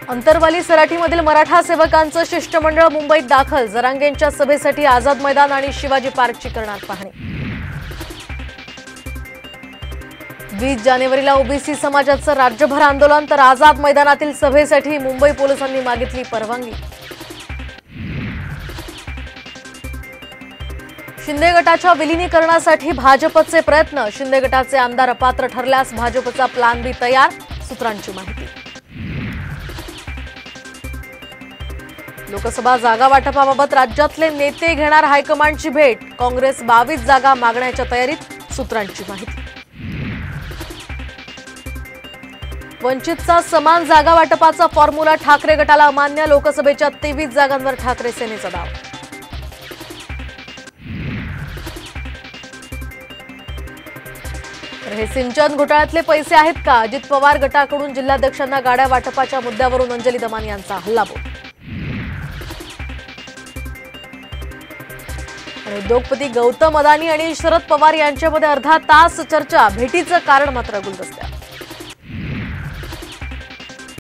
अंतरवाली सराटीमधील मराठा सेवकांचं शिष्टमंडळ मुंबईत दाखल। जरांगेंच्या सभेसाठी आझाद मैदान आणि शिवाजी पार्कची करणार पाहणी। 20 जानेवारीला ओबीसी समाजाचं राज्यभर आंदोलन, तर आझाद मैदानातील सभेसाठी मुंबई पोलिसांनी मागितली परवानगी। शिंदे गटाच्या विलीनीकरणासाठी भाजपचे प्रयत्न। शिंदे गटाचे आमदार अपात्र ठरल्यास भाजपचा प्लान बी तयार, सूत्रांची माहिती। लोकसभा जागा वाटपाबाबत राज्यातले नेते घेणार हायकमांडची भेट। काँग्रेस 22 जागा मागण्याच्या तयारीत, सूत्रांची माहिती। वंचितचा समान जागा वाटपाचा फॉर्म्युला ठाकरे गटाला अमान्य। लोकसभेच्या 23 जागांवर ठाकरे सेनेचा दावा। हे सिंचन घोटाळ्यातले पैसे आहेत का? अजित पवार गटाकडून जिल्हाध्यक्षांना गाड्या वाटपाच्या मुद्द्यावरून अंजली दमानी यांचा हल्लाबोल। उद्योगपती गौतम अदानी आणि शरद पवार यांच्यामध्ये अर्धा तास चर्चा। भेटीचं कारण मात्र गुलदस्त्यात।